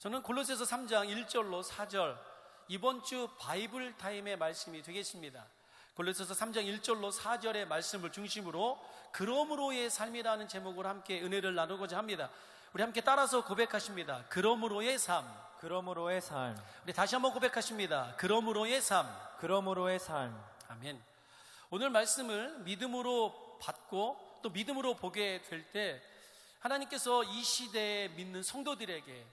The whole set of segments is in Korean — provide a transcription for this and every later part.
저는 골로새서 3장 1절로 4절, 이번 주 바이블 타임의 말씀이 되겠습니다. 골로새서 3장 1절로 4절의 말씀을 중심으로 그러므로의 삶이라는 제목으로 함께 은혜를 나누고자 합니다. 우리 함께 따라서 고백하십니다. 그러므로의 삶. 그러므로의 삶. 우리 다시 한번 고백하십니다. 그러므로의 삶. 그러므로의 삶. 아멘. 오늘 말씀을 믿음으로 받고 또 믿음으로 보게 될 때 하나님께서 이 시대에 믿는 성도들에게,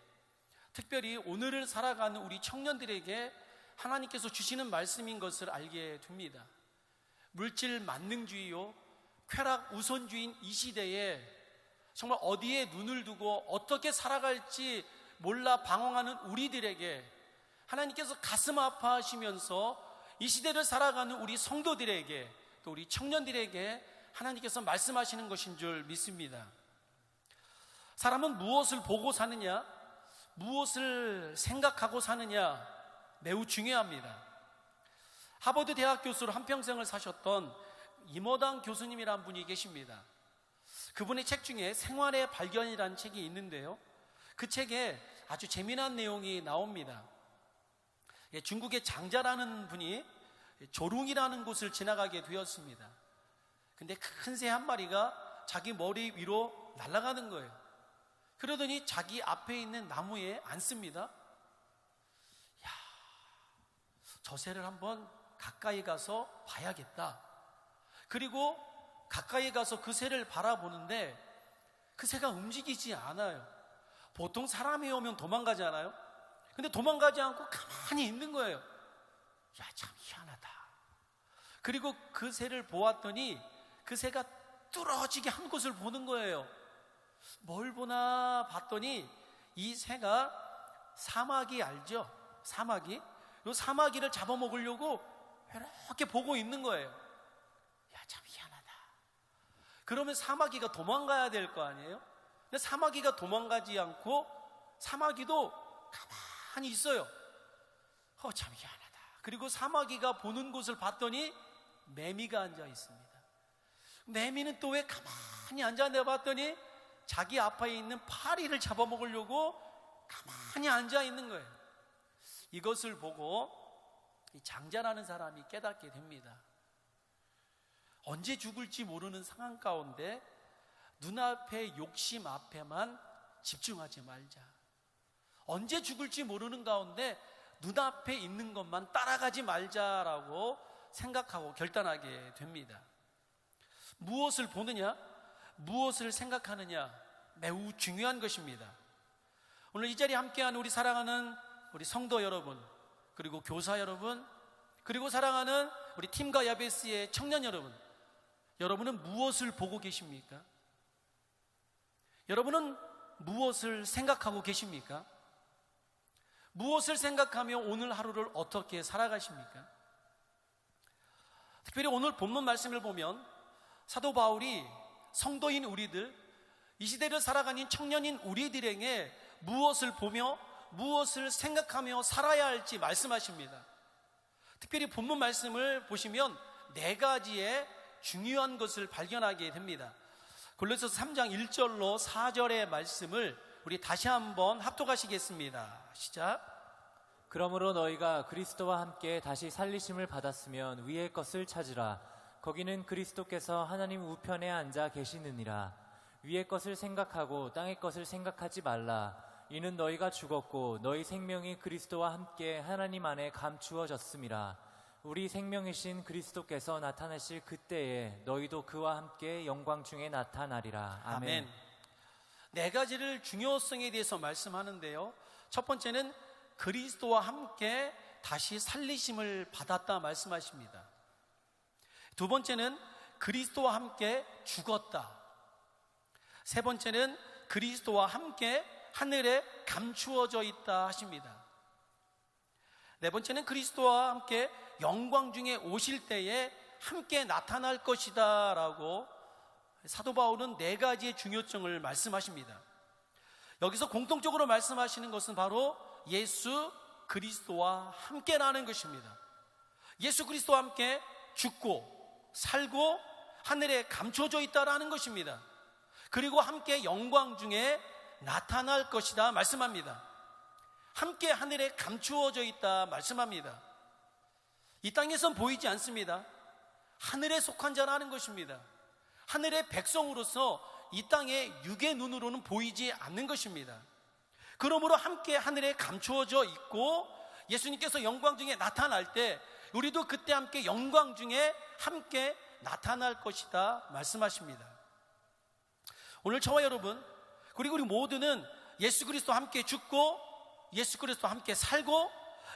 특별히 오늘을 살아가는 우리 청년들에게 하나님께서 주시는 말씀인 것을 알게 됩니다. 물질 만능주의요, 쾌락 우선주의인 이 시대에 정말 어디에 눈을 두고 어떻게 살아갈지 몰라 방황하는 우리들에게 하나님께서 가슴 아파하시면서 이 시대를 살아가는 우리 성도들에게, 또 우리 청년들에게 하나님께서 말씀하시는 것인 줄 믿습니다. 사람은 무엇을 보고 사느냐, 무엇을 생각하고 사느냐 매우 중요합니다. 하버드 대학 교수로 한평생을 사셨던 임어당 교수님이라는 분이 계십니다. 그분의 책 중에 생활의 발견이라는 책이 있는데요, 그 책에 아주 재미난 내용이 나옵니다. 중국의 장자라는 분이 조룽이라는 곳을 지나가게 되었습니다. 근데 큰 새 한 마리가 자기 머리 위로 날아가는 거예요. 그러더니 자기 앞에 있는 나무에 앉습니다. 야, 저 새를 한번 가까이 가서 봐야겠다. 그리고 가까이 가서 그 새를 바라보는데 그 새가 움직이지 않아요. 보통 사람이 오면 도망가잖아요. 근데 도망가지 않고 가만히 있는 거예요. 야, 참 희한하다. 그리고 그 새를 보았더니 그 새가 뚫어지게 한 곳을 보는 거예요. 뭘 보나 봤더니 이 새가 사마귀 알죠? 사마귀? 이 사마귀를 잡아먹으려고 이렇게 보고 있는 거예요. 야, 참 희한하다. 그러면 사마귀가 도망가야 될 거 아니에요? 근데 사마귀가 도망가지 않고 사마귀도 가만히 있어요. 참 희한하다. 그리고 사마귀가 보는 곳을 봤더니 매미가 앉아 있습니다. 매미는 또 왜 가만히 앉아있나 봤더니 자기 앞에 있는 파리를 잡아먹으려고 가만히 앉아 있는 거예요. 이것을 보고 이 장자라는 사람이 깨닫게 됩니다. 언제 죽을지 모르는 상황 가운데 눈앞의 욕심 앞에만 집중하지 말자. 언제 죽을지 모르는 가운데 눈앞에 있는 것만 따라가지 말자라고 생각하고 결단하게 됩니다. 무엇을 보느냐, 무엇을 생각하느냐 매우 중요한 것입니다. 오늘 이 자리에 함께하는 우리 사랑하는 우리 성도 여러분, 그리고 교사 여러분, 그리고 사랑하는 우리 팀과 야베스의 청년 여러분, 여러분은 무엇을 보고 계십니까? 여러분은 무엇을 생각하고 계십니까? 무엇을 생각하며 오늘 하루를 어떻게 살아가십니까? 특별히 오늘 본문 말씀을 보면 사도 바울이 성도인 우리들, 이 시대를 살아가는 청년인 우리들에게 무엇을 보며 무엇을 생각하며 살아야 할지 말씀하십니다. 특별히 본문 말씀을 보시면 4가지의 중요한 것을 발견하게 됩니다. 골로새서 3장 1절로 4절의 말씀을 우리 다시 한번 합독하시겠습니다. 시작. 그러므로 너희가 그리스도와 함께 다시 살리심을 받았으면 위의 것을 찾으라. 거기는 그리스도께서 하나님 우편에 앉아 계시느니라. 위의 것을 생각하고 땅의 것을 생각하지 말라. 이는 너희가 죽었고 너희 생명이 그리스도와 함께 하나님 안에 감추어졌음이라. 우리 생명이신 그리스도께서 나타나실 그때에 너희도 그와 함께 영광 중에 나타나리라. 아멘. 4가지를 중요성에 대해서 말씀하는데요, 첫 번째는 그리스도와 함께 다시 살리심을 받았다 말씀하십니다. 두 번째는 그리스도와 함께 죽었다. 세 번째는 그리스도와 함께 하늘에 감추어져 있다 하십니다. 네 번째는 그리스도와 함께 영광 중에 오실 때에 함께 나타날 것이다 라고 사도 바울은 4가지의 중요성을 말씀하십니다. 여기서 공통적으로 말씀하시는 것은 바로 예수 그리스도와 함께라는 것입니다. 예수 그리스도와 함께 죽고 살고 하늘에 감춰져 있다라는 것입니다. 그리고 함께 영광 중에 나타날 것이다 말씀합니다. 함께 하늘에 감추어져 있다 말씀합니다. 이 땅에선 보이지 않습니다. 하늘에 속한 자라는 것입니다. 하늘의 백성으로서 이 땅의 육의 눈으로는 보이지 않는 것입니다. 그러므로 함께 하늘에 감추어져 있고 예수님께서 영광 중에 나타날 때 우리도 그때 함께 영광 중에 함께 나타날 것이다 말씀하십니다. 오늘 저와 여러분 그리고 우리 모두는 예수 그리스도와 함께 죽고 예수 그리스도와 함께 살고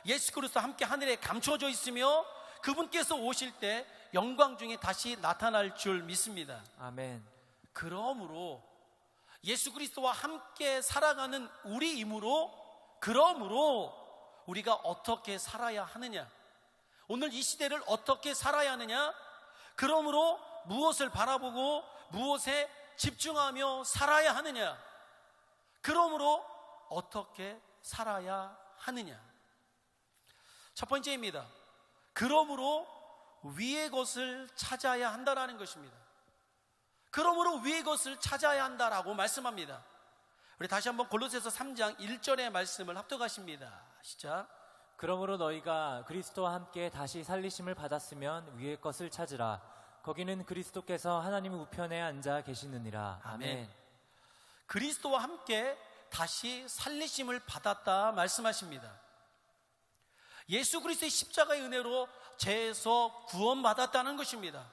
예수 그리스도와 함께 하늘에 감추어져 있으며 그분께서 오실 때 영광 중에 다시 나타날 줄 믿습니다. 아멘. 그러므로 예수 그리스도와 함께 살아가는 우리이므로 그러므로 우리가 어떻게 살아야 하느냐, 오늘 이 시대를 어떻게 살아야 하느냐, 그러므로 무엇을 바라보고 무엇에 집중하며 살아야 하느냐, 그러므로 어떻게 살아야 하느냐. 첫 번째입니다. 그러므로 위의 것을 찾아야 한다라는 것입니다. 그러므로 위의 것을 찾아야 한다라고 말씀합니다. 우리 다시 한번 골로새서 3장 1절의 말씀을 합독하십니다. 시작. 그러므로 너희가 그리스도와 함께 다시 살리심을 받았으면 위의 것을 찾으라. 거기는 그리스도께서 하나님 우편에 앉아 계시느니라. 아멘. 그리스도와 함께 다시 살리심을 받았다 말씀하십니다. 예수 그리스도의 십자가의 은혜로 죄에서 구원받았다는 것입니다.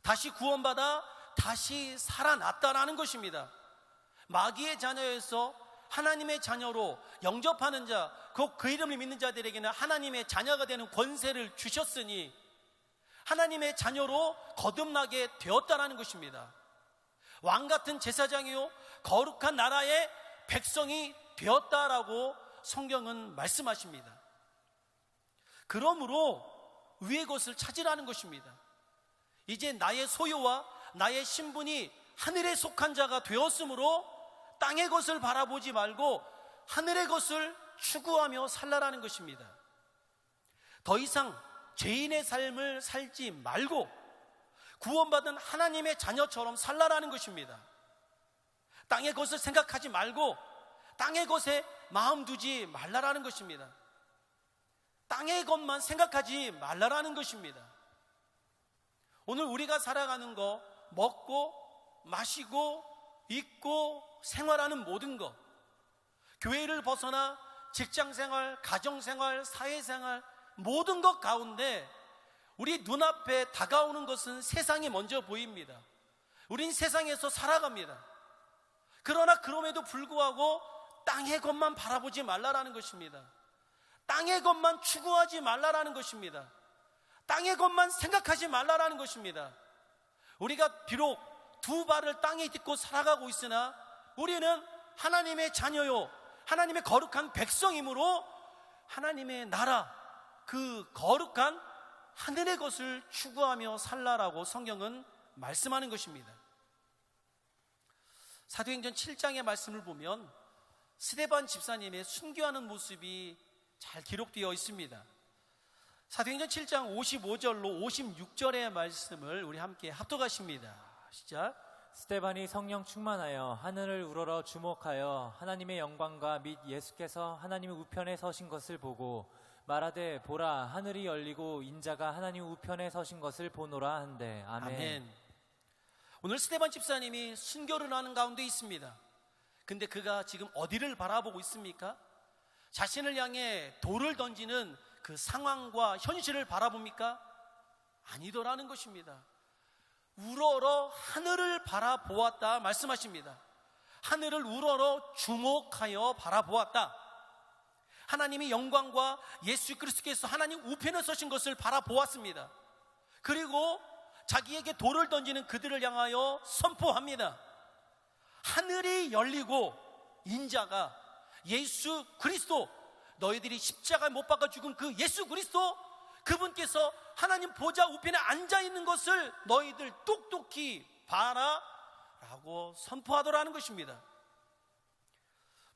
다시 구원받아 다시 살아났다라는 것입니다. 마귀의 자녀에서 하나님의 자녀로 영접하는 자, 곧 그 이름을 믿는 자들에게는 하나님의 자녀가 되는 권세를 주셨으니 하나님의 자녀로 거듭나게 되었다라는 것입니다. 왕같은 제사장이요 거룩한 나라의 백성이 되었다라고 성경은 말씀하십니다. 그러므로 위의 것을 찾으라는 것입니다. 이제 나의 소유와 나의 신분이 하늘에 속한 자가 되었으므로 땅의 것을 바라보지 말고 하늘의 것을 추구하며 살라라는 것입니다. 더 이상 죄인의 삶을 살지 말고 구원받은 하나님의 자녀처럼 살라라는 것입니다. 땅의 것을 생각하지 말고 땅의 것에 마음 두지 말라라는 것입니다. 땅의 것만 생각하지 말라라는 것입니다. 오늘 우리가 살아가는 거, 먹고 마시고 입고 생활하는 모든 것, 교회를 벗어나 직장생활, 가정생활, 사회생활 모든 것 가운데 우리 눈앞에 다가오는 것은 세상이 먼저 보입니다. 우린 세상에서 살아갑니다. 그러나 그럼에도 불구하고 땅의 것만 바라보지 말라라는 것입니다. 땅의 것만 추구하지 말라라는 것입니다. 땅의 것만 생각하지 말라라는 것입니다. 우리가 비록 두 발을 땅에 딛고 살아가고 있으나 우리는 하나님의 자녀요 하나님의 거룩한 백성이므로 하나님의 나라, 그 거룩한 하늘의 것을 추구하며 살라라고 성경은 말씀하는 것입니다. 사도행전 7장의 말씀을 보면 스데반 집사님의 순교하는 모습이 잘 기록되어 있습니다. 사도행전 7장 55절로 56절의 말씀을 우리 함께 합독하십니다. 시작. 스데반이 성령 충만하여 하늘을 우러러 주목하여 하나님의 영광과 및 예수께서 하나님의 우편에 서신 것을 보고 말하되 보라 하늘이 열리고 인자가 하나님 우편에 서신 것을 보노라 한대. 아멘. 아멘. 오늘 스데반 집사님이 순교를 하는 가운데 있습니다. 근데 그가 지금 어디를 바라보고 있습니까? 자신을 향해 돌을 던지는 그 상황과 현실을 바라봅니까? 아니더라는 것입니다. 우러러 하늘을 바라보았다 말씀하십니다. 하늘을 우러러 주목하여 바라보았다. 하나님의 영광과 예수 그리스도께서 하나님 우편에 서신 것을 바라보았습니다. 그리고 자기에게 돌을 던지는 그들을 향하여 선포합니다. 하늘이 열리고 인자가 예수 그리스도, 너희들이 십자가에 못 박아 죽은 그 예수 그리스도, 그분께서 하나님 보좌 우편에 앉아있는 것을 너희들 똑똑히 봐라 라고 선포하더라는 것입니다.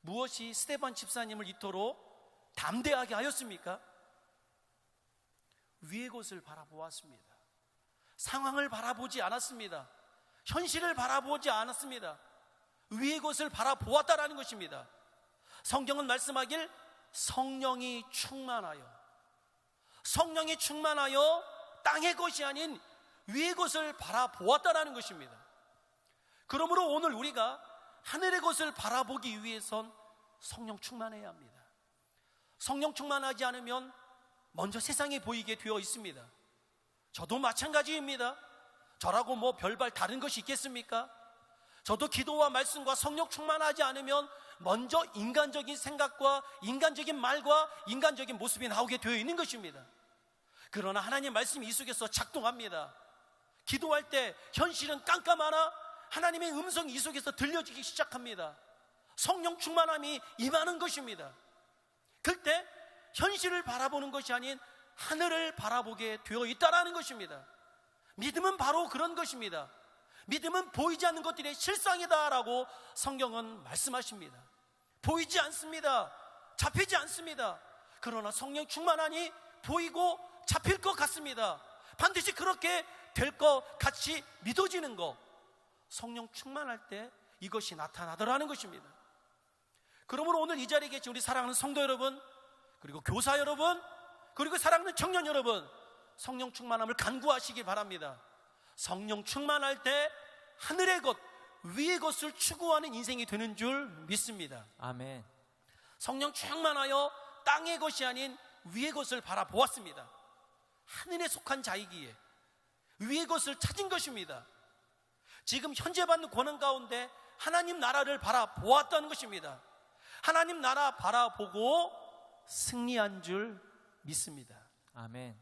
무엇이 스데반 집사님을 이토록 담대하게 하였습니까? 위의 것을 바라보았습니다. 상황을 바라보지 않았습니다. 현실을 바라보지 않았습니다. 위의 것을 바라보았다라는 것입니다. 성경은 말씀하길 성령이 충만하여 땅의 것이 아닌 위의 것을 바라보았다라는 것입니다. 그러므로 오늘 우리가 하늘의 것을 바라보기 위해선 성령 충만해야 합니다. 성령 충만하지 않으면 먼저 세상에 보이게 되어 있습니다. 저도 마찬가지입니다. 저라고 뭐 별발 다른 것이 있겠습니까? 저도 기도와 말씀과 성령 충만하지 않으면 먼저 인간적인 생각과 인간적인 말과 인간적인 모습이 나오게 되어 있는 것입니다. 그러나 하나님 말씀이 이 속에서 작동합니다. 기도할 때 현실은 깜깜하나 하나님의 음성이 이 속에서 들려지기 시작합니다. 성령 충만함이 임하는 것입니다. 그때 현실을 바라보는 것이 아닌 하늘을 바라보게 되어 있다라는 것입니다. 믿음은 바로 그런 것입니다. 믿음은 보이지 않는 것들의 실상이다라고 성경은 말씀하십니다. 보이지 않습니다. 잡히지 않습니다. 그러나 성령 충만하니 보이고 잡힐 것 같습니다. 반드시 그렇게 될 것 같이 믿어지는 것, 성령 충만할 때 이것이 나타나더라는 것입니다. 그러므로 오늘 이 자리에 계신 우리 사랑하는 성도 여러분, 그리고 교사 여러분, 그리고 사랑하는 청년 여러분, 성령 충만함을 간구하시기 바랍니다. 성령 충만할 때 하늘의 것, 위의 것을 추구하는 인생이 되는 줄 믿습니다. 아멘. 성령 충만하여 땅의 것이 아닌 위의 것을 바라보았습니다. 하늘에 속한 자이기에 위의 것을 찾은 것입니다. 지금 현재 받는 고난 가운데 하나님 나라를 바라보았다는 것입니다. 하나님 나라 바라보고 승리한 줄 믿습니다. 아멘.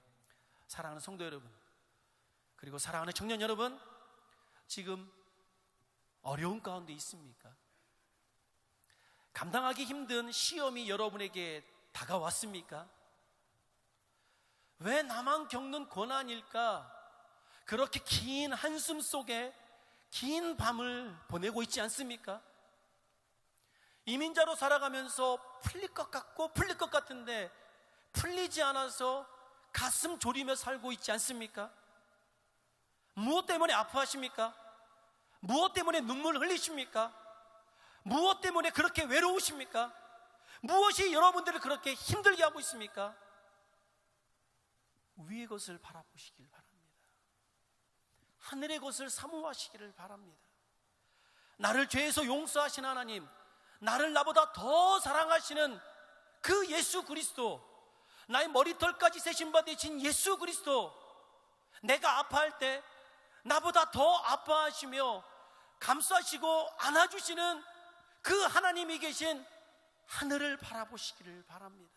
사랑하는 성도 여러분, 그리고 사랑하는 청년 여러분, 지금 어려운 가운데 있습니까? 감당하기 힘든 시험이 여러분에게 다가왔습니까? 왜 나만 겪는 고난일까? 그렇게 긴 한숨 속에 긴 밤을 보내고 있지 않습니까? 이민자로 살아가면서 풀릴 것 같고 풀릴 것 같은데 풀리지 않아서 가슴 졸이며 살고 있지 않습니까? 무엇 때문에 아파하십니까? 무엇 때문에 눈물 흘리십니까? 무엇 때문에 그렇게 외로우십니까? 무엇이 여러분들을 그렇게 힘들게 하고 있습니까? 위의 것을 바라보시길 바랍니다. 하늘의 것을 사모하시기를 바랍니다. 나를 죄에서 용서하신 하나님, 나를 나보다 더 사랑하시는 그 예수 그리스도, 나의 머리털까지 세신 바 되신 예수 그리스도, 내가 아파할 때 나보다 더 아파하시며 감싸시고 안아주시는 그 하나님이 계신 하늘을 바라보시기를 바랍니다.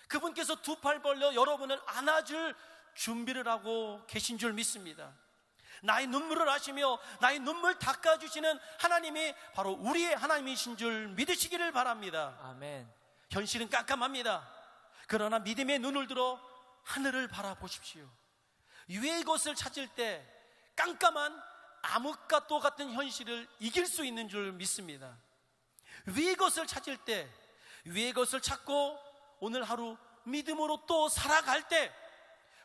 그분께서 두 팔 벌려 여러분을 안아줄 준비를 하고 계신 줄 믿습니다. 나의 눈물을 아시며 나의 눈물 닦아주시는 하나님이 바로 우리의 하나님이신 줄 믿으시기를 바랍니다. 아멘. 현실은 깜깜합니다. 그러나 믿음의 눈을 들어 하늘을 바라보십시오. 위의 것을 찾을 때 깜깜한 암흑과 또 같은 현실을 이길 수 있는 줄 믿습니다. 위의 것을 찾을 때, 위의 것을 찾고 오늘 하루 믿음으로 또 살아갈 때,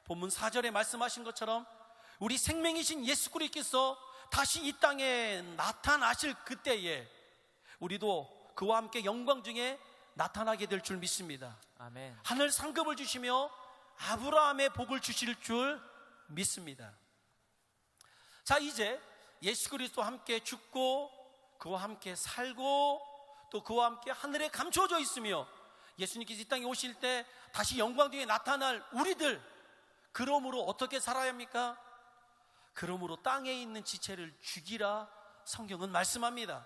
본문 4절에 말씀하신 것처럼 우리 생명이신 예수 그리스도께서 다시 이 땅에 나타나실 그때에 우리도 그와 함께 영광 중에 나타나게 될 줄 믿습니다. 아멘. 하늘 상급을 주시며 아브라함의 복을 주실 줄 믿습니다. 자, 이제 예수 그리스도와 함께 죽고 그와 함께 살고 또 그와 함께 하늘에 감춰져 있으며 예수님께서 이 땅에 오실 때 다시 영광 중에 나타날 우리들, 그러므로 어떻게 살아야 합니까? 그러므로 땅에 있는 지체를 죽이라 성경은 말씀합니다.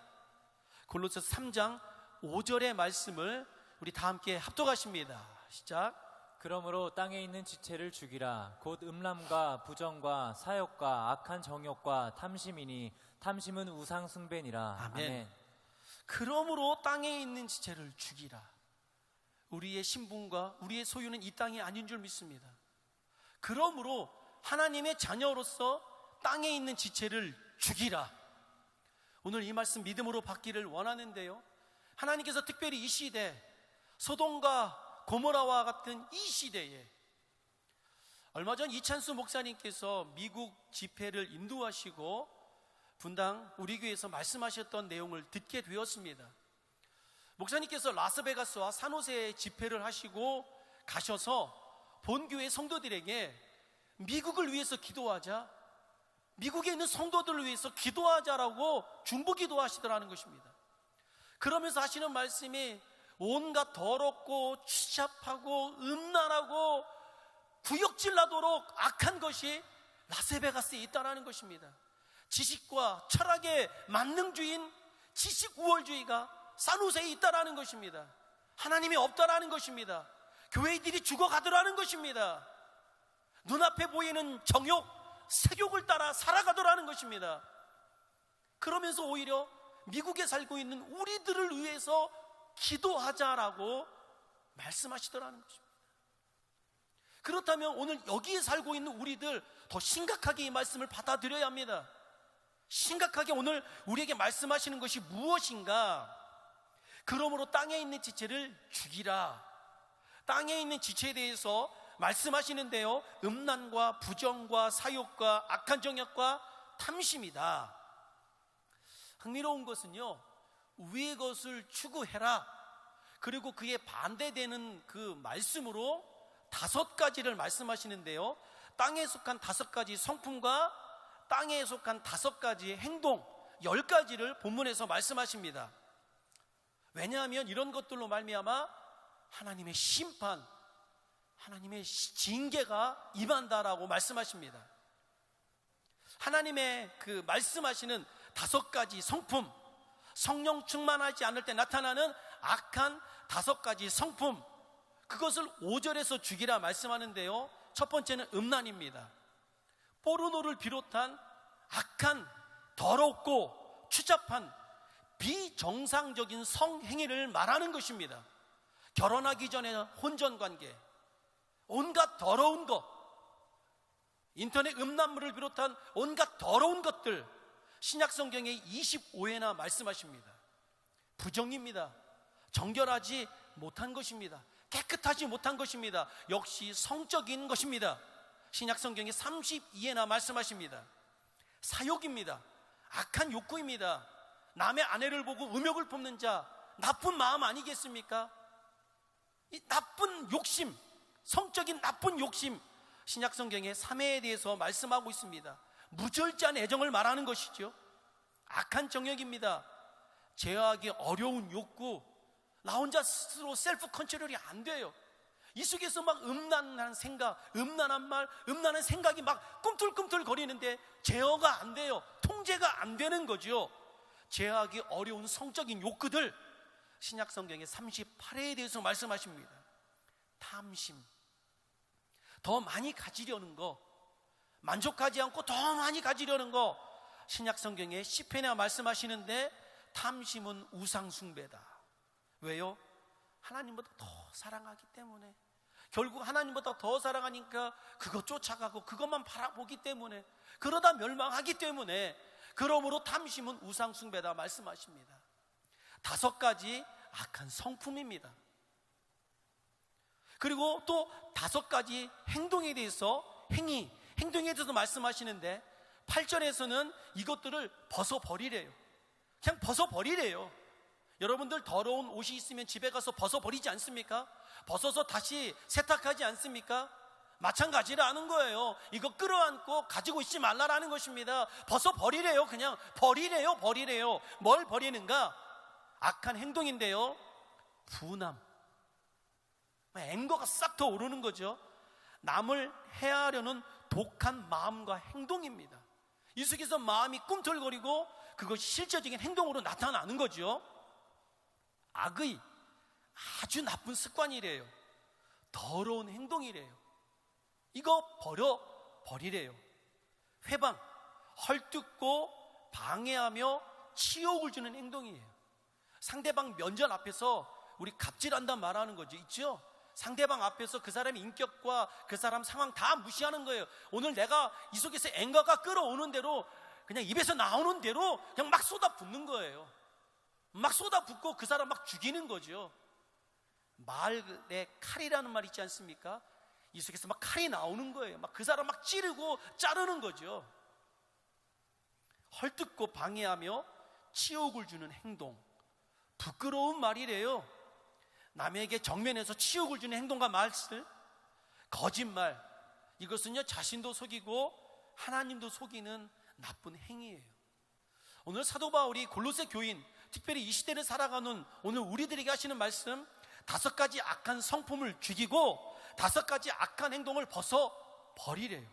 골로새서 3장 5절의 말씀을 우리 다 함께 합독하십니다. 시작. 그러므로 땅에 있는 지체를 죽이라. 곧 음란과 부정과 사욕과 악한 정욕과 탐심이니 탐심은 우상 숭배니라. 아멘. 그러므로 땅에 있는 지체를 죽이라. 우리의 신분과 우리의 소유는 이 땅이 아닌 줄 믿습니다. 그러므로 하나님의 자녀로서 땅에 있는 지체를 죽이라. 오늘 이 말씀 믿음으로 받기를 원하는데요, 하나님께서 특별히 이 시대, 소돔과 고모라와 같은 이 시대에 얼마 전 이찬수 목사님께서 미국 집회를 인도하시고 분당 우리 교회에서 말씀하셨던 내용을 듣게 되었습니다. 목사님께서 라스베가스와 산호세에 집회를 하시고 가셔서 본교회 성도들에게 미국을 위해서 기도하자, 미국에 있는 성도들을 위해서 기도하자라고 중보기도 하시더라는 것입니다. 그러면서 하시는 말씀이 온갖 더럽고 추잡하고 음란하고 구역질 나도록 악한 것이 라스베가스에 있다는 것입니다. 지식과 철학의 만능주의인 지식 우월주의가 산호세에 있다는 것입니다. 하나님이 없다는 것입니다. 교회들이 죽어가더라는 것입니다. 눈앞에 보이는 정욕, 색욕을 따라 살아가더라는 것입니다. 그러면서 오히려 미국에 살고 있는 우리들을 위해서 기도하자라고 말씀하시더라는 것입니다. 그렇다면 오늘 여기에 살고 있는 우리들 더 심각하게 이 말씀을 받아들여야 합니다. 심각하게 오늘 우리에게 말씀하시는 것이 무엇인가? 그러므로 땅에 있는 지체를 죽이라. 땅에 있는 지체에 대해서 말씀하시는데요, 음란과 부정과 사욕과 악한 정욕과 탐심이다. 흥미로운 것은요, 위의 것을 추구해라, 그리고 그에 반대되는 그 말씀으로 5가지를 말씀하시는데요, 땅에 속한 5가지 성품과 땅에 속한 5가지 행동, 10가지를 본문에서 말씀하십니다. 왜냐하면 이런 것들로 말미암아 하나님의 심판, 하나님의 징계가 임한다라고 말씀하십니다. 하나님의 그 말씀하시는 5가지 성품, 성령 충만하지 않을 때 나타나는 악한 5가지 성품, 그것을 5절에서 죽이라 말씀하는데요, 첫 번째는 음란입니다. 포르노를 비롯한 악한, 더럽고 추잡한 비정상적인 성행위를 말하는 것입니다. 결혼하기 전에 혼전관계, 온갖 더러운 것, 인터넷 음란물을 비롯한 온갖 더러운 것들, 신약성경에 25회나 말씀하십니다. 부정입니다. 정결하지 못한 것입니다. 깨끗하지 못한 것입니다. 역시 성적인 것입니다. 신약성경에 32회나 말씀하십니다. 사욕입니다. 악한 욕구입니다. 남의 아내를 보고 음욕을 품는 자, 나쁜 마음 아니겠습니까? 이 나쁜 욕심, 성적인 나쁜 욕심, 신약성경에 3회에 대해서 말씀하고 있습니다. 무절제한 애정을 말하는 것이죠. 악한 정욕입니다. 제어하기 어려운 욕구, 나 혼자 스스로 셀프 컨트롤이 안 돼요. 이 속에서 막 음란한 생각, 음란한 말, 음란한 생각이 막 꿈틀꿈틀 거리는데 제어가 안 돼요. 통제가 안 되는 거죠. 제어하기 어려운 성적인 욕구들, 신약성경의 38회에 대해서 말씀하십니다. 탐심, 더 많이 가지려는 거, 만족하지 않고 더 많이 가지려는 거, 신약성경에 10회나 말씀하시는데 탐심은 우상숭배다. 왜요? 하나님보다 더 사랑하기 때문에, 결국 하나님보다 더 사랑하니까 그거 쫓아가고 그것만 바라보기 때문에, 그러다 멸망하기 때문에, 그러므로 탐심은 우상숭배다 말씀하십니다. 5가지 악한 성품입니다. 그리고 또 5가지 행동에 대해서, 행동에 대해서 말씀하시는데 8절에서는 이것들을 벗어버리래요. 그냥 벗어버리래요. 여러분들 더러운 옷이 있으면 집에 가서 벗어버리지 않습니까? 벗어서 다시 세탁하지 않습니까? 마찬가지라는 거예요. 이거 끌어안고 가지고 있지 말라라는 것입니다. 벗어버리래요. 그냥 버리래요. 뭘 버리는가? 악한 행동인데요, 분함, 앵거가 싹 더 오르는 거죠. 남을 해하려는 독한 마음과 행동입니다. 이 속에서 마음이 꿈틀거리고 그것이 실제적인 행동으로 나타나는 거죠. 악의 아주 나쁜 습관이래요. 더러운 행동이래요. 이거 버리래요. 회방, 헐뜯고 방해하며 치욕을 주는 행동이에요. 상대방 면전 앞에서 우리 갑질한다 말하는 거죠. 있죠? 상대방 앞에서 그 사람의 인격과 그 사람 상황 다 무시하는 거예요. 오늘 내가 이 속에서 앵거가 끌어오는 대로, 그냥 입에서 나오는 대로 그냥 막 쏟아붓는 거예요. 막 쏟아붓고 그 사람 막 죽이는 거죠. 말에 칼이라는 말 있지 않습니까? 이 속에서 막 칼이 나오는 거예요. 막 그 사람 막 찌르고 자르는 거죠. 헐뜯고 방해하며 치욕을 주는 행동, 부끄러운 말이래요. 남에게 정면에서 치욕을 주는 행동과 말들, 거짓말, 이것은요 자신도 속이고 하나님도 속이는 나쁜 행위예요. 오늘 사도 바울이 골로새 교인, 특별히 이 시대를 살아가는 오늘 우리들에게 하시는 말씀, 5가지 악한 성품을 죽이고 5가지 악한 행동을 벗어버리래요.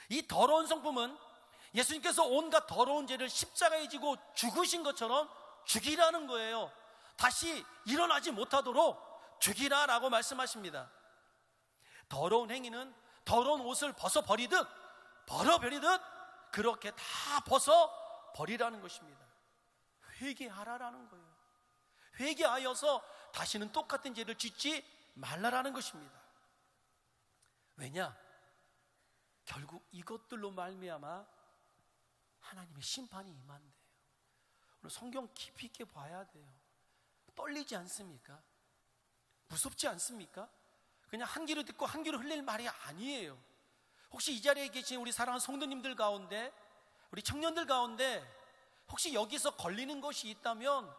이 더러운 성품은 예수님께서 온갖 더러운 죄를 십자가에 지고 죽으신 것처럼 죽이라는 거예요. 다시 일어나지 못하도록 죽이라라고 말씀하십니다. 더러운 행위는 더러운 옷을 벗어버리듯 그렇게 다 벗어버리라는 것입니다. 회개하라라는 거예요. 회개하여서 다시는 똑같은 죄를 짓지 말라라는 것입니다. 왜냐? 결국 이것들로 말미암아 하나님의 심판이 임한대요. 오늘 성경 깊이 있게 봐야 돼요. 떨리지 않습니까? 무섭지 않습니까? 그냥 한 귀로 듣고 한 귀로 흘릴 말이 아니에요. 혹시 이 자리에 계신 우리 사랑하는 성도님들 가운데, 우리 청년들 가운데 혹시 여기서 걸리는 것이 있다면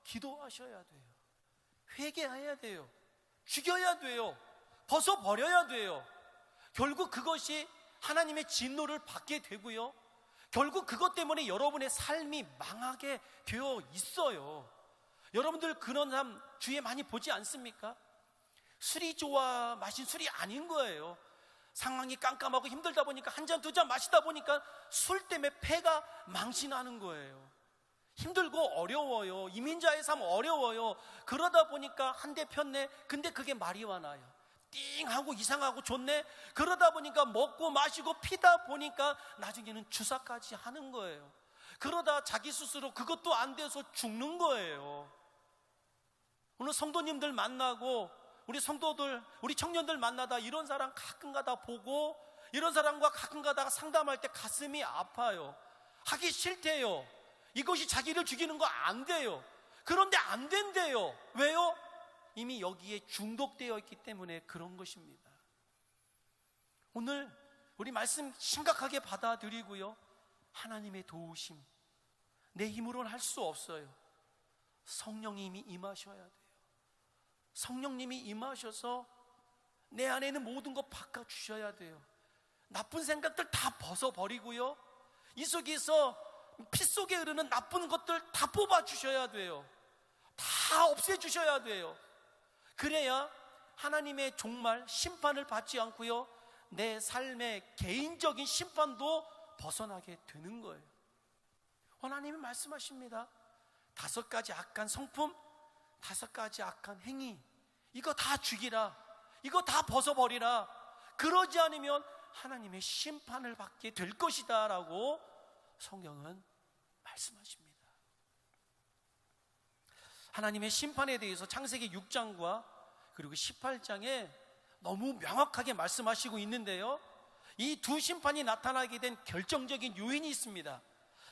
기도하셔야 돼요. 회개해야 돼요. 죽여야 돼요. 벗어버려야 돼요. 결국 그것이 하나님의 진노를 받게 되고요, 결국 그것 때문에 여러분의 삶이 망하게 되어 있어요. 여러분들 그런 삶 주위에 많이 보지 않습니까? 술이 좋아 마신 술이 아닌 거예요. 상황이 깜깜하고 힘들다 보니까 한 잔 두 잔 마시다 보니까 술 때문에 폐가 망신하는 거예요. 힘들고 어려워요. 이민자의 삶 어려워요. 그러다 보니까 한 대 폈네. 근데 그게 마리화나요. 띵하고 이상하고 좋네. 그러다 보니까 먹고 마시고 피다 보니까 나중에는 주사까지 하는 거예요. 그러다 자기 스스로 그것도 안 돼서 죽는 거예요. 오늘 성도님들 만나고 우리 성도들, 우리 청년들 만나다 이런 사람 가끔가다 보고, 이런 사람과 가끔가다가 상담할 때 가슴이 아파요. 하기 싫대요. 이것이 자기를 죽이는 거 안 돼요. 그런데 안 된대요. 왜요? 이미 여기에 중독되어 있기 때문에 그런 것입니다. 오늘 우리 말씀 심각하게 받아들이고요, 하나님의 도우심, 내 힘으로는 할 수 없어요. 성령님이 임하셔야 돼요. 성령님이 임하셔서 내 안에 있는 모든 것 바꿔주셔야 돼요. 나쁜 생각들 다 벗어버리고요, 이 속에서 피 속에 흐르는 나쁜 것들 다 뽑아주셔야 돼요. 다 없애주셔야 돼요. 그래야 하나님의 종말 심판을 받지 않고요, 내 삶의 개인적인 심판도 벗어나게 되는 거예요. 하나님이 말씀하십니다. 5가지 악한 성품, 5가지 악한 행위, 이거 다 죽이라, 이거 다 벗어버리라. 그러지 않으면 하나님의 심판을 받게 될 것이다 라고 성경은 말씀하십니다. 하나님의 심판에 대해서 창세기 6장과 그리고 18장에 너무 명확하게 말씀하시고 있는데요, 이 두 심판이 나타나게 된 결정적인 요인이 있습니다.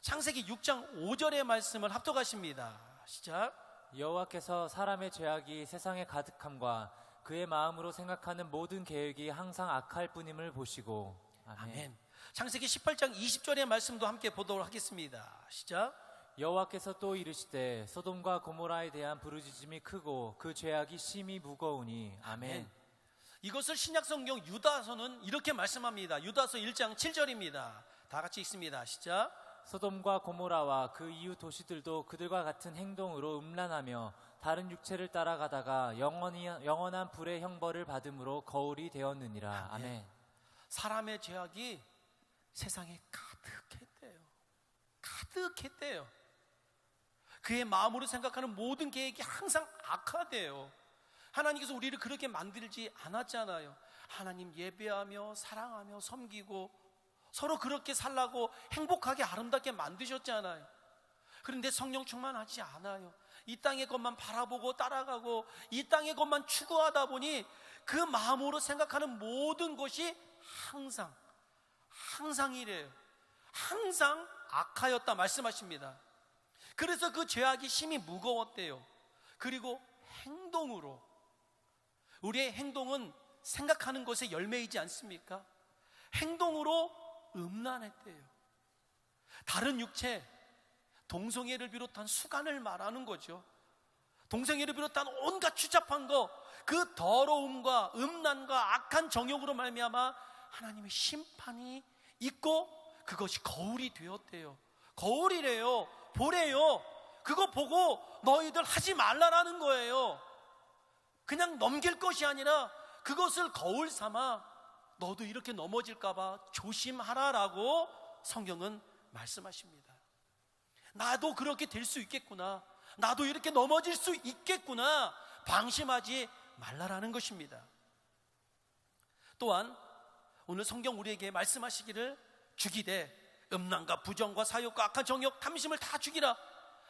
창세기 6장 5절의 말씀을 합독하십니다. 시작. 여호와께서 사람의 죄악이 세상에 가득함과 그의 마음으로 생각하는 모든 계획이 항상 악할 뿐임을 보시고. 아멘. 창세기 18장 20절의 말씀도 함께 보도록 하겠습니다. 시작. 여호와께서 또 이르시되 소돔과 고모라에 대한 부르짖음이 크고 그 죄악이 심히 무거우니. 아멘. 이것을 신약성경 유다서는 이렇게 말씀합니다. 유다서 1장 7절입니다. 다 같이 읽습니다. 시작. 소돔과 고모라와 그 이웃 도시들도 그들과 같은 행동으로 음란하며 다른 육체를 따라가다가 영원한 불의 형벌을 받음으로 거울이 되었느니라. 아멘. 사람의 죄악이 세상에 가득했대요. 그의 마음으로 생각하는 모든 계획이 항상 악하대요. 하나님께서 우리를 그렇게 만들지 않았잖아요. 하나님 예배하며 사랑하며 섬기고 서로 그렇게 살라고 행복하게 아름답게 만드셨잖아요. 그런데 성령 충만하지 않아요. 이 땅의 것만 바라보고 따라가고 이 땅의 것만 추구하다 보니 그 마음으로 생각하는 모든 것이 항상 이래요. 항상 악하였다 말씀하십니다. 그래서 그 죄악이 심히 무거웠대요. 그리고 행동으로, 우리의 행동은 생각하는 것의 열매이지 않습니까? 행동으로 음란했대요. 다른 육체, 동성애를 비롯한 수간을 말하는 거죠. 동생애를 비롯한 온갖 추잡한 거, 그 더러움과 음란과 악한 정욕으로 말미암아 하나님의 심판이 있고 그것이 거울이 되었대요. 거울이래요. 보래요. 그거 보고 너희들 하지 말라라는 거예요. 그냥 넘길 것이 아니라 그것을 거울 삼아 너도 이렇게 넘어질까봐 조심하라라고 성경은 말씀하십니다. 나도 그렇게 될 수 있겠구나, 나도 이렇게 넘어질 수 있겠구나, 방심하지 말라라는 것입니다. 또한 오늘 성경 우리에게 말씀하시기를 죽이되 음란과 부정과 사욕과 악한 정욕 탐심을 다 죽이라.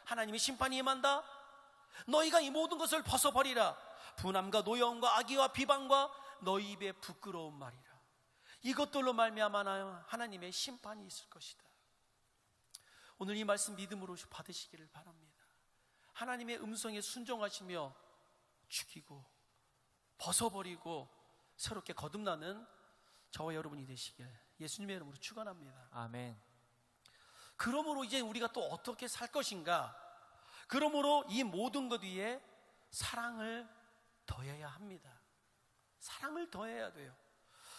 하나님의 심판이 임한다. 너희가 이 모든 것을 벗어버리라. 분함과 노여움과 악의와 비방과 너희 입에 부끄러운 말이라. 이것들로 말미암아 하나님의 심판이 있을 것이다. 오늘 이 말씀 믿음으로 받으시기를 바랍니다. 하나님의 음성에 순종하시며 죽이고 벗어버리고 새롭게 거듭나는 저와 여러분이 되시길 예수님의 이름으로 축원합니다. 아멘. 그러므로 이제 우리가 또 어떻게 살 것인가? 그러므로 이 모든 것 위에 사랑을 더해야 합니다. 사랑을 더해야 돼요.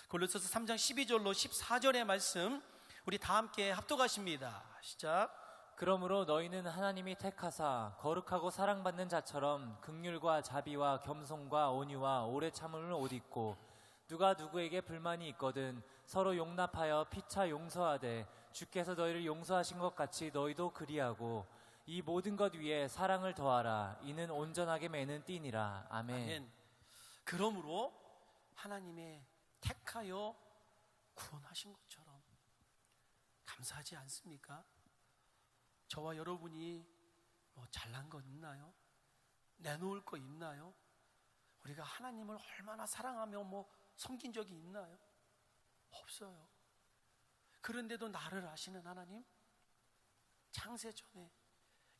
골로새서 3장 12절로 14절의 말씀 우리 다 함께 합독하십니다. 시작. 그러므로 너희는 하나님이 택하사 거룩하고 사랑받는 자처럼 긍휼과 자비와 겸손과 온유와 오래 참음을 옷 입고 누가 누구에게 불만이 있거든 서로 용납하여 피차 용서하되 주께서 너희를 용서하신 것 같이 너희도 그리하고 이 모든 것 위에 사랑을 더하라. 이는 온전하게 매는 띠니라. 아멘. 아멘. 그러므로 하나님의 택하여 구원하신 것처럼 감사하지 않습니까? 저와 여러분이 뭐 잘난 거 있나요? 내놓을 거 있나요? 우리가 하나님을 얼마나 사랑하며 뭐 섬긴 적이 있나요? 없어요. 그런데도 나를 아시는 하나님, 창세 전에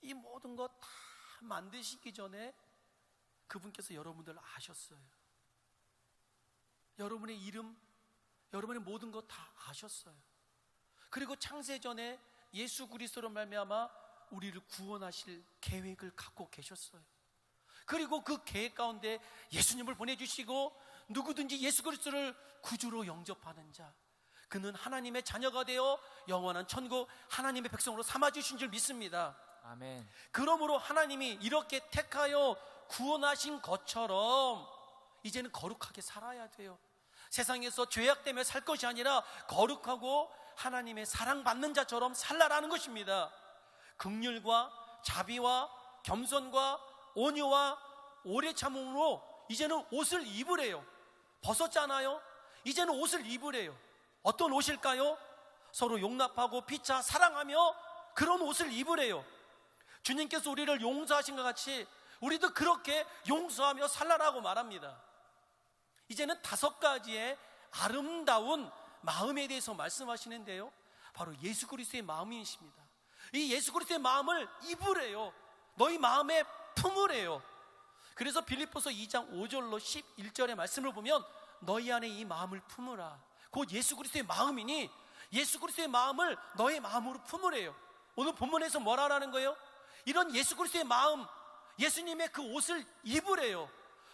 이 모든 것 다 만드시기 전에 그분께서 여러분들 아셨어요. 여러분의 이름, 여러분의 모든 것 다 아셨어요. 그리고 창세 전에 예수 그리스도로 말미암아 우리를 구원하실 계획을 갖고 계셨어요. 그리고 그 계획 가운데 예수님을 보내주시고 누구든지 예수 그리스도를 구주로 영접하는 자, 그는 하나님의 자녀가 되어 영원한 천국 하나님의 백성으로 삼아주신 줄 믿습니다. 아멘. 그러므로 하나님이 이렇게 택하여 구원하신 것처럼 이제는 거룩하게 살아야 돼요. 세상에서 죄악 때문에 살 것이 아니라 거룩하고 하나님의 사랑받는 자처럼 살라라는 것입니다. 긍휼과 자비와 겸손과 온유와 오래 참음으로 이제는 옷을 입으래요. 벗었잖아요. 이제는 옷을 입으래요. 어떤 옷일까요? 서로 용납하고 피차 사랑하며 그런 옷을 입으래요. 주님께서 우리를 용서하신 것 같이 우리도 그렇게 용서하며 살라라고 말합니다. 이제는 5가지의 아름다운 마음에 대해서 말씀하시는데요, 바로 예수 그리스도의 마음이십니다. 이 예수 그리스도의 마음을 입으래요. 너희 마음에 품으래요. 그래서 빌립보서 2장 5절로 11절의 말씀을 보면 너희 안에 이 마음을 품으라. 곧 예수 그리스도의 마음이니 예수 그리스도의 마음을 너의 마음으로 품으래요. 오늘 본문에서 뭐라는 거예요? 이런 예수 그리스도의 마음, 예수님의 그 옷을 입으래요.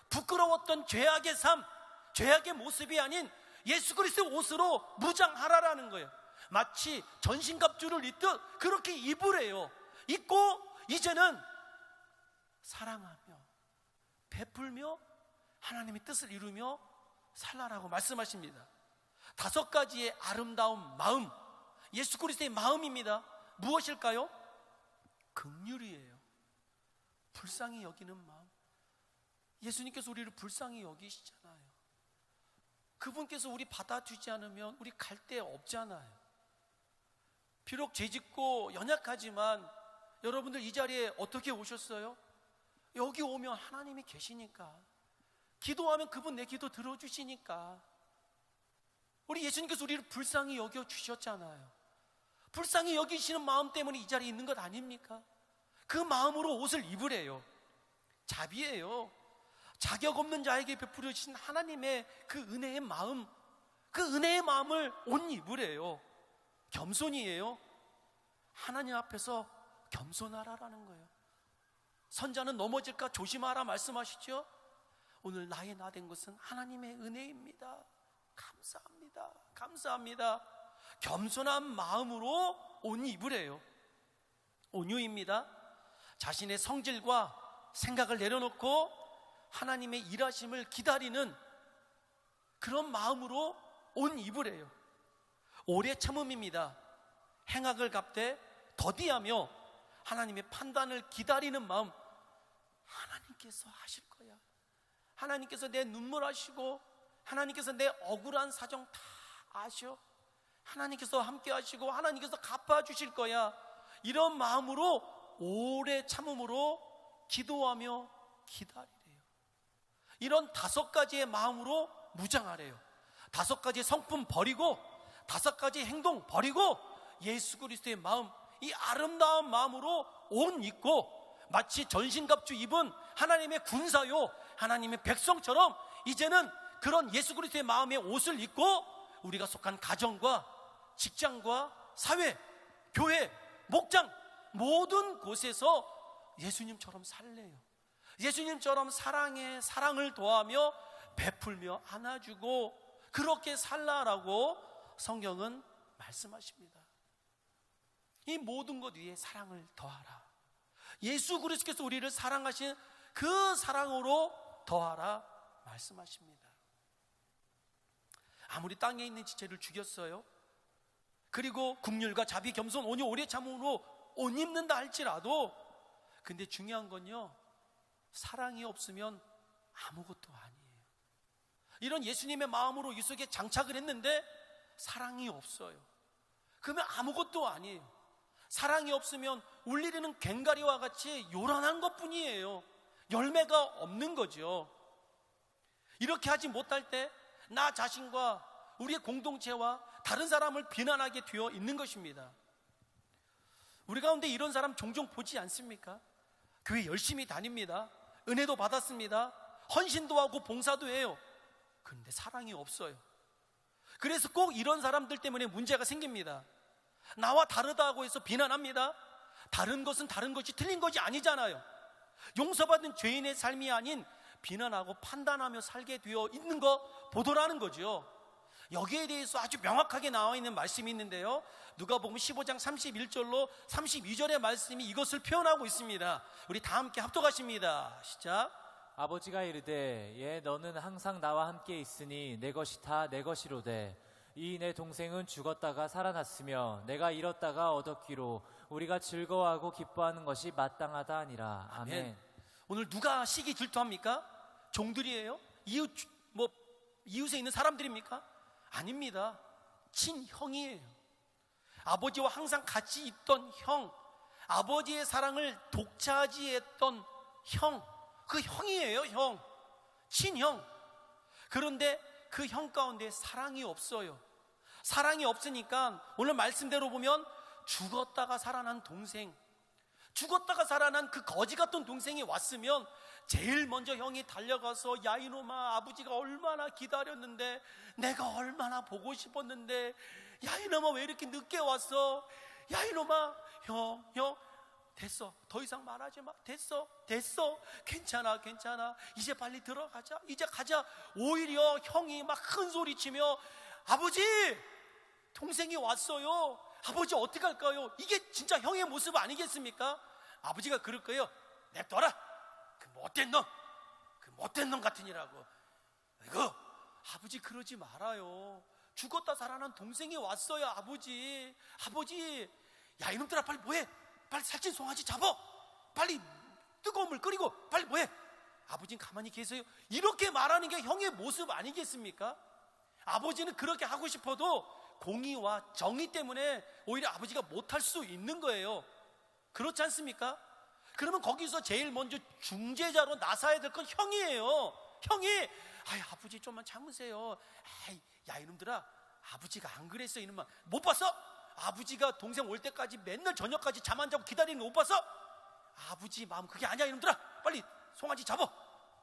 부끄러웠던 죄악의 삶, 죄악의 모습이 아닌 예수 그리스도의 옷으로 무장하라라는 거예요. 마치 전신갑주를 입듯 그렇게 입으래요. 입고 이제는 사랑하며 베풀며 하나님의 뜻을 이루며 살라라고 말씀하십니다. 5가지의 아름다운 마음, 예수 그리스도의 마음입니다. 무엇일까요? 긍휼이에요. 불쌍히 여기는 마음. 예수님께서 우리를 불쌍히 여기시잖아요. 그분께서 우리 받아주지 않으면 우리 갈 데 없잖아요. 비록 죄짓고 연약하지만 여러분들 이 자리에 어떻게 오셨어요? 여기 오면 하나님이 계시니까, 기도하면 그분 내 기도 들어주시니까. 우리 예수님께서 우리를 불쌍히 여겨주셨잖아요. 불쌍히 여기시는 마음 때문에 이 자리에 있는 것 아닙니까? 그 마음으로 옷을 입으래요. 자비예요. 자격 없는 자에게 베풀어 주신 하나님의 그 은혜의 마음, 그 은혜의 마음을 옷 입으래요. 겸손이에요. 하나님 앞에서 겸손하라라는 거예요. 선자는 넘어질까 조심하라 말씀하시죠. 오늘 나의 나 된 것은 하나님의 은혜입니다. 감사합니다. 감사합니다. 겸손한 마음으로 옷 입으래요. 온유입니다. 자신의 성질과 생각을 내려놓고 하나님의 일하심을 기다리는 그런 마음으로 옷 입으래요. 오래 참음입니다. 행악을 갚되 더디하며 하나님의 판단을 기다리는 마음. 하나님께서 하실 거야. 하나님께서 내 눈물 아시고 하나님께서 내 억울한 사정 다 아셔. 하나님께서 함께 하시고 하나님께서 갚아주실 거야. 이런 마음으로 오래 참음으로 기도하며 기다리래요. 이런 5가지의 마음으로 무장하래요. 5가지의 성품 버리고 5가지 행동 버리고 예수 그리스도의 마음, 이 아름다운 마음으로 옷 입고 마치 전신갑주 입은 하나님의 군사요 하나님의 백성처럼 이제는 그런 예수 그리스도의 마음의 옷을 입고 우리가 속한 가정과 직장과 사회, 교회, 목장 모든 곳에서 예수님처럼 살래요. 예수님처럼 사랑을 도하며 베풀며 안아주고 그렇게 살라라고 성경은 말씀하십니다. 이 모든 것 위에 사랑을 더하라. 예수 그리스도께서 우리를 사랑하신 그 사랑으로 더하라 말씀하십니다. 아무리 땅에 있는 지체를 죽였어요. 그리고 긍휼과 자비, 겸손, 온유, 오래 참음으로 옷 입는다 할지라도 근데 중요한 건요, 사랑이 없으면 아무것도 아니에요. 이런 예수님의 마음으로 이 속에 장착을 했는데 사랑이 없어요. 그러면 아무것도 아니에요. 사랑이 없으면 울리는 괭가리와 같이 요란한 것뿐이에요. 열매가 없는 거죠. 이렇게 하지 못할 때 나 자신과 우리의 공동체와 다른 사람을 비난하게 되어 있는 것입니다. 우리 가운데 이런 사람 종종 보지 않습니까? 교회 열심히 다닙니다. 은혜도 받았습니다. 헌신도 하고 봉사도 해요. 그런데 사랑이 없어요. 그래서 꼭 이런 사람들 때문에 문제가 생깁니다. 나와 다르다고 해서 비난합니다. 다른 것은 다른 것이 틀린 것이 아니잖아요. 용서받은 죄인의 삶이 아닌 비난하고 판단하며 살게 되어 있는 거 보도라는 거죠. 여기에 대해서 아주 명확하게 나와 있는 말씀이 있는데요, 누가복음 15장 31절로 32절의 말씀이 이것을 표현하고 있습니다. 우리 다 함께 합독하십니다. 시작. 아버지가 이르되 예 너는 항상 나와 함께 있으니 내 것이 다 내 것이로되 이 내 동생은 죽었다가 살아났으며 내가 잃었다가 얻었기로 우리가 즐거워하고 기뻐하는 것이 마땅하다 하니라. 아멘. 오늘 누가 시기 질투합니까? 종들이에요? 이웃에 있는 사람들입니까? 아닙니다. 친형이에요. 아버지와 항상 같이 있던 형, 아버지의 사랑을 독차지했던 형, 그 형이에요. 형, 친형. 그런데 그 형 가운데 사랑이 없어요. 사랑이 없으니까 오늘 말씀대로 보면 죽었다가 살아난 동생, 죽었다가 살아난 그 거지 같은 동생이 왔으면 제일 먼저 형이 달려가서 야 이놈아, 아버지가 얼마나 기다렸는데, 내가 얼마나 보고 싶었는데, 야 이놈아 왜 이렇게 늦게 왔어? 야 이놈아, 형 됐어, 더 이상 말하지 마. 됐어 괜찮아 이제 빨리 들어가자, 이제 가자. 오히려 형이 막 큰 소리 치며 아버지, 동생이 왔어요. 아버지 어떻게 할까요? 이게 진짜 형의 모습 아니겠습니까? 아버지가 그럴 거예요. 냅둬라, 그 못된 놈 같으니라고. 이거 아버지 그러지 말아요. 죽었다 살아난 동생이 왔어요. 아버지, 야 이놈들아 빨리 뭐해? 빨리 살찐 송아지 잡아. 빨리 뜨거운 물 끓이고 빨리 뭐해? 아버지는 가만히 계세요. 이렇게 말하는 게 형의 모습 아니겠습니까? 아버지는 그렇게 하고 싶어도 공의와 정의 때문에 오히려 아버지가 못할 수 있는 거예요. 그렇지 않습니까? 그러면 거기서 제일 먼저 중재자로 나서야 될 건 형이에요. 형이 아버지 좀만 참으세요. 야 이놈들아, 아버지가 안 그랬어. 이놈아 못 봤어? 아버지가 동생 올 때까지 맨날 저녁까지 잠 안 자고 기다리는 거 못 봤어? 아버지 마음 그게 아니야. 이놈들아 빨리 송아지 잡아,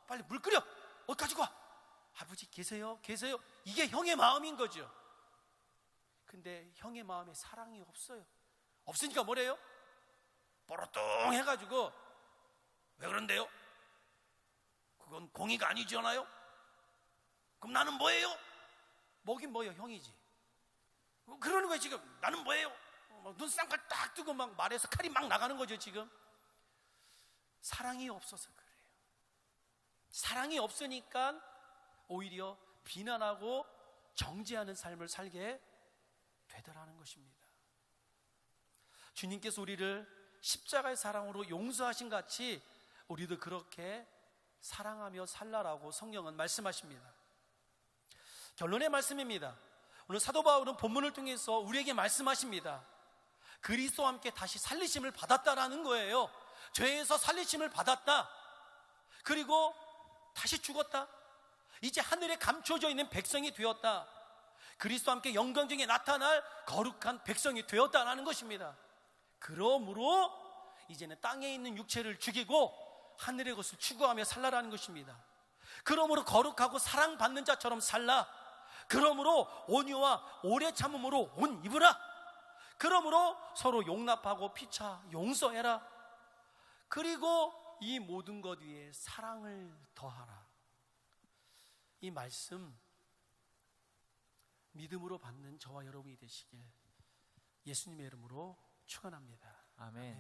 빨리 물 끓여, 옷 가지고 와. 아버지 계세요. 이게 형의 마음인 거죠. 근데 형의 마음에 사랑이 없어요. 없으니까 뭐래요? 뽀로똥 해가지고 왜 그런데요? 그건 공의가 아니잖아요? 그럼 나는 뭐예요? 뭐긴 뭐예요, 형이지. 그러는 거예요 지금. 나는 뭐예요? 눈 쌍칼 딱 뜨고 막 말해서 칼이 막 나가는 거죠 지금. 사랑이 없어서 그래요. 사랑이 없으니까 오히려 비난하고 정죄하는 삶을 살게 되더라는 것입니다. 주님께서 우리를 십자가의 사랑으로 용서하신 같이 우리도 그렇게 사랑하며 살라라고 성경은 말씀하십니다. 결론의 말씀입니다. 오늘 사도 바울은 본문을 통해서 우리에게 말씀하십니다. 그리스도와 함께 다시 살리심을 받았다라는 거예요. 죄에서 살리심을 받았다. 그리고 다시 죽었다. 이제 하늘에 감춰져 있는 백성이 되었다. 그리스도와 함께 영광 중에 나타날 거룩한 백성이 되었다라는 것입니다. 그러므로 이제는 땅에 있는 육체를 죽이고 하늘의 것을 추구하며 살라라는 것입니다. 그러므로 거룩하고 사랑받는 자처럼 살라. 그러므로 온유와 오래 참음으로 옷 입으라. 그러므로 서로 용납하고 피차 용서해라. 그리고 이 모든 것 위에 사랑을 더하라. 이 말씀 믿음으로 받는 저와 여러분이 되시길 예수님의 이름으로 축원합니다. 아멘.